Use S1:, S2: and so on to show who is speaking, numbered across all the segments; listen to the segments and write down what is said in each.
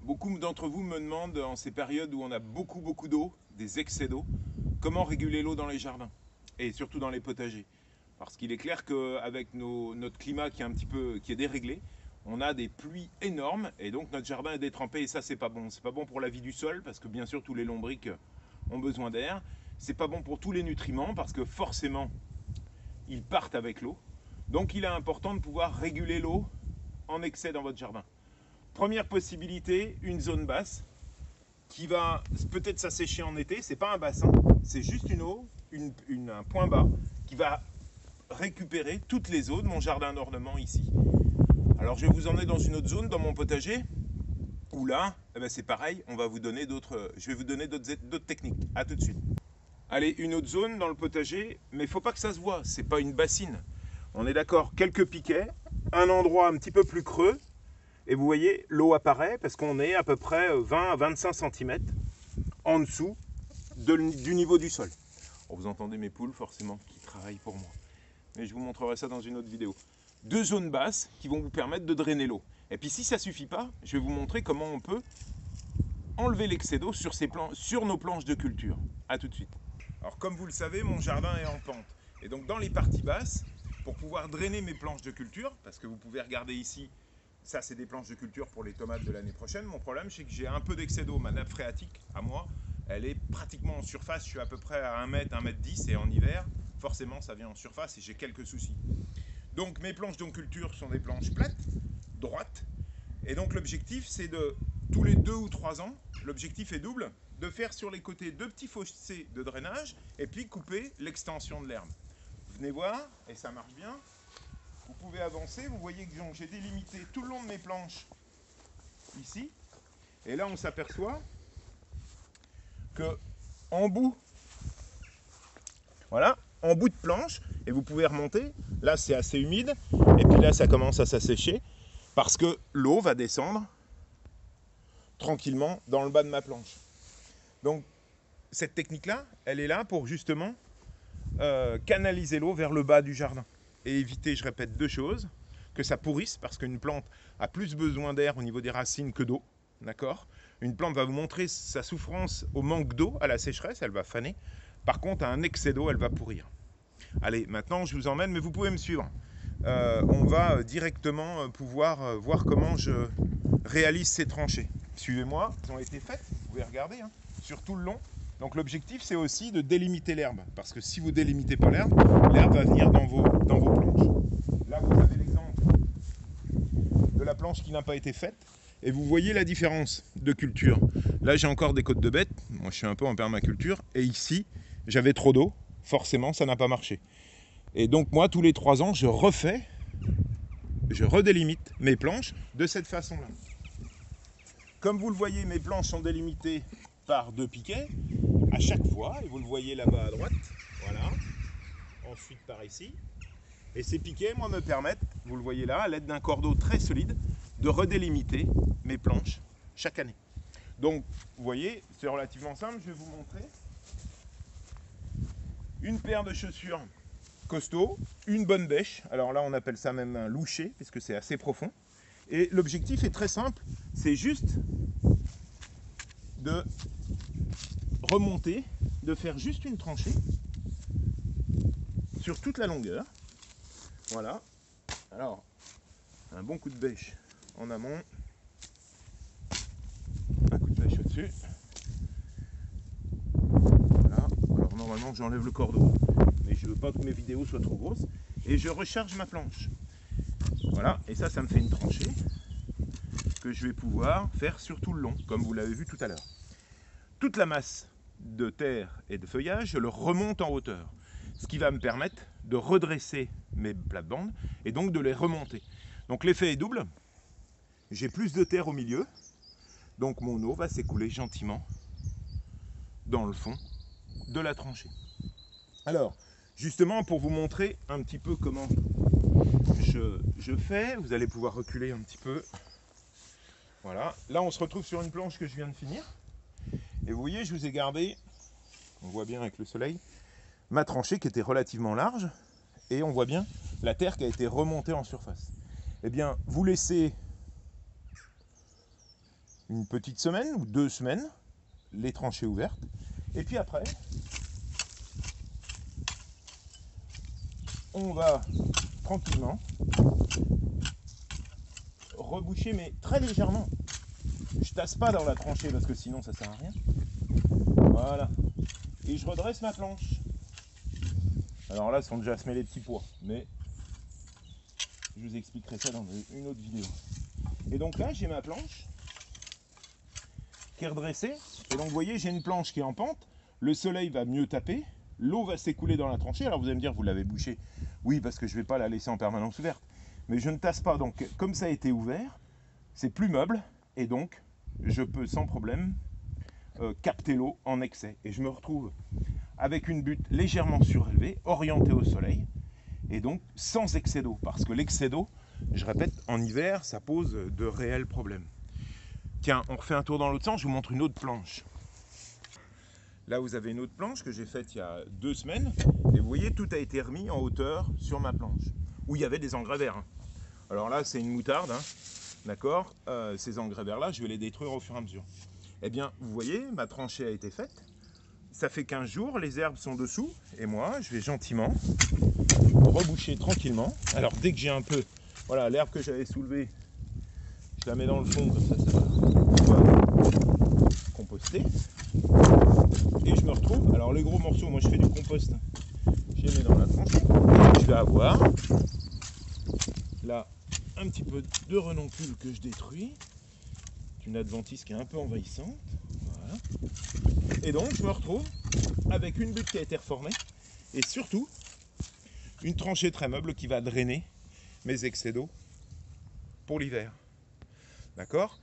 S1: Beaucoup d'entre vous me demandent en ces périodes où on a beaucoup d'eau, des excès d'eau, comment réguler l'eau dans les jardins et surtout dans les potagers. Parce qu'il est clair qu'avec notre climat qui est déréglé, on a des pluies énormes et donc notre jardin est détrempé et ça c'est pas bon. C'est pas bon pour la vie du sol parce que bien sûr tous les lombrics ont besoin d'air. C'est pas bon pour tous les nutriments parce que forcément ils partent avec l'eau. Donc il est important de pouvoir réguler l'eau en excès dans votre jardin. Première possibilité, une zone basse qui va peut-être s'assécher en été. C'est pas un bassin, c'est juste une eau, un point bas qui va récupérer toutes les eaux de mon jardin d'ornement ici. Alors je vais vous emmener dans une autre zone, dans mon potager, où là, eh ben c'est pareil, je vais vous donner d'autres techniques. A tout de suite. Allez, une autre zone dans le potager, mais il ne faut pas que ça se voit, c'est pas une bassine. On est d'accord, quelques piquets, un endroit un petit peu plus creux, et vous voyez, l'eau apparaît parce qu'on est à peu près 20 à 25 cm en dessous du niveau du sol. Bon, vous entendez mes poules forcément qui travaillent pour moi. Mais je vous montrerai ça dans une autre vidéo. Deux zones basses qui vont vous permettre de drainer l'eau. Et puis si ça ne suffit pas, je vais vous montrer comment on peut enlever l'excès d'eau sur nos planches de culture. A tout de suite. Alors comme vous le savez, mon jardin est en pente. Et donc dans les parties basses, pour pouvoir drainer mes planches de culture, parce que vous pouvez regarder ici, ça c'est des planches de culture pour les tomates de l'année prochaine. Mon problème c'est que j'ai un peu d'excès d'eau. Ma nappe phréatique, à moi, elle est pratiquement en surface. Je suis à peu près à 1 mètre, 1 mètre 10 et en hiver, forcément ça vient en surface et j'ai quelques soucis. Donc mes planches de culture sont des planches plates, droites. Et donc l'objectif c'est de, tous les 2 ou 3 ans, l'objectif est double, de faire sur les côtés 2 petits fossés de drainage et puis couper l'extension de l'herbe. Venez voir, et ça marche bien. Vous pouvez avancer, vous voyez que j'ai délimité tout le long de mes planches ici. Et là on s'aperçoit que en bout, voilà, en bout de planche, et vous pouvez remonter, là c'est assez humide, et puis là ça commence à s'assécher, parce que l'eau va descendre tranquillement dans le bas de ma planche. Donc cette technique-là, elle est là pour justement canaliser l'eau vers le bas du jardin. Et éviter, je répète, 2 choses, que ça pourrisse, parce qu'une plante a plus besoin d'air au niveau des racines que d'eau, d'accord ? Une plante va vous montrer sa souffrance au manque d'eau, à la sécheresse, elle va faner. Par contre, à un excès d'eau, elle va pourrir. Allez, maintenant je vous emmène, mais vous pouvez me suivre. On va directement pouvoir voir comment je réalise ces tranchées. Suivez-moi, elles ont été faites, vous pouvez regarder, hein, sur tout le long. Donc l'objectif c'est aussi de délimiter l'herbe, parce que si vous ne délimitez pas l'herbe, l'herbe va venir dans vos planches. Là vous avez l'exemple de la planche qui n'a pas été faite, et vous voyez la différence de culture. Là j'ai encore des côtes de bêtes, moi je suis un peu en permaculture, et ici j'avais trop d'eau, forcément ça n'a pas marché. Et donc moi tous les 3 ans je redélimite mes planches de cette façon-là. Comme vous le voyez, mes planches sont délimitées par 2 piquets à chaque fois, et vous le voyez là-bas à droite, voilà, ensuite par ici. Et ces piquets, moi, me permettent, vous le voyez là, à l'aide d'un cordeau très solide, de redélimiter mes planches chaque année. Donc, vous voyez, c'est relativement simple, je vais vous montrer. Une paire de chaussures costaud, une bonne bêche, alors là on appelle ça même un loucher, puisque c'est assez profond. Et l'objectif est très simple, c'est juste de remonter, de faire juste une tranchée sur toute la longueur. Voilà. Alors, un bon coup de bêche en amont, un coup de bêche au-dessus. Voilà. Alors normalement j'enlève le cordeau, mais je ne veux pas que mes vidéos soient trop grosses. Et je recharge ma planche. Voilà, et ça me fait une tranchée que je vais pouvoir faire sur tout le long, comme vous l'avez vu tout à l'heure. Toute la masse de terre et de feuillage, je le remonte en hauteur, ce qui va me permettre de redresser mes plates-bandes et donc de les remonter. Donc l'effet est double, j'ai plus de terre au milieu, donc mon eau va s'écouler gentiment dans le fond de la tranchée. Alors, justement pour vous montrer un petit peu comment je fais, vous allez pouvoir reculer un petit peu. Voilà, là on se retrouve sur une planche que je viens de finir. Et vous voyez, je vous ai gardé, on voit bien avec le soleil, ma tranchée qui était relativement large. Et on voit bien la terre qui a été remontée en surface. Eh bien, vous laissez une petite semaine ou 2 semaines, les tranchées ouvertes. Et puis après, on va tranquillement reboucher, mais très légèrement. Je tasse pas dans la tranchée parce que sinon ça sert à rien. Voilà. Et je redresse ma planche. Alors là, sont déjà semés les petits pois, mais je vous expliquerai ça dans une autre vidéo. Et donc là, j'ai ma planche qui est redressée. Et donc vous voyez, j'ai une planche qui est en pente. Le soleil va mieux taper. L'eau va s'écouler dans la tranchée. Alors vous allez me dire, vous l'avez bouchée. Oui, parce que je ne vais pas la laisser en permanence ouverte. Mais je ne tasse pas. Donc comme ça a été ouvert, c'est plus meuble. Et donc, je peux sans problème capter l'eau en excès. Et je me retrouve avec une butte légèrement surélevée, orientée au soleil. Et donc sans excès d'eau. Parce que l'excès d'eau, je répète, en hiver, ça pose de réels problèmes. Tiens, on refait un tour dans l'autre sens, je vous montre une autre planche. Là, vous avez une autre planche que j'ai faite il y a 2 semaines. Et vous voyez, tout a été remis en hauteur sur ma planche. Où il y avait des engrais verts. Alors là, c'est une moutarde. D'accord, ces engrais verts-là, je vais les détruire au fur et à mesure. Eh bien, vous voyez, ma tranchée a été faite. Ça fait 15 jours, les herbes sont dessous. Et moi, je vais gentiment reboucher tranquillement. Alors, dès que j'ai un peu... Voilà, l'herbe que j'avais soulevée, je la mets dans le fond, comme ça va composter. Et je me retrouve... Alors, les gros morceaux, moi, je fais du compost. Je les mets dans la tranchée. Je vais avoir... Là, un petit peu de renoncule que je détruis. Une adventice qui est un peu envahissante. Voilà. Et donc je me retrouve avec une butte qui a été reformée et surtout une tranchée très meuble qui va drainer mes excès d'eau pour l'hiver. D'accord,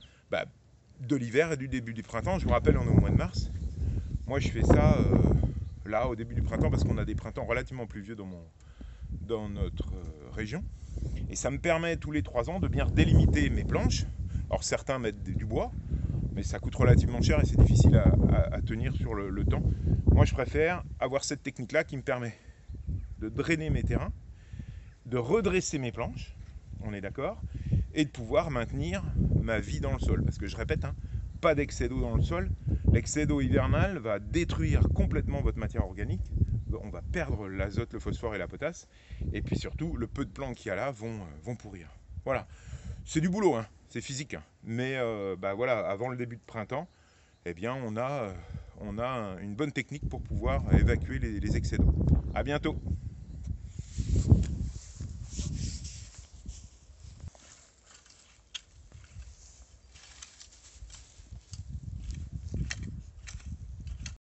S1: de l'hiver et du début du printemps. Je vous rappelle, on est au mois de mars. Moi je fais ça là au début du printemps parce qu'on a des printemps relativement pluvieux dans notre région. Et ça me permet tous les 3 ans de bien délimiter mes planches. Alors certains mettent du bois, mais ça coûte relativement cher et c'est difficile à tenir sur le temps. Moi je préfère avoir cette technique-là qui me permet de drainer mes terrains, de redresser mes planches, on est d'accord, et de pouvoir maintenir ma vie dans le sol. Parce que je répète, pas d'excès d'eau dans le sol. L'excès d'eau hivernale va détruire complètement votre matière organique. On va perdre l'azote, le phosphore et la potasse. Et puis surtout, le peu de plantes qu'il y a là vont pourrir. Voilà. C'est du boulot, c'est physique. Mais voilà, avant le début de printemps, eh bien, on a une bonne technique pour pouvoir évacuer les excès d'eau. À bientôt.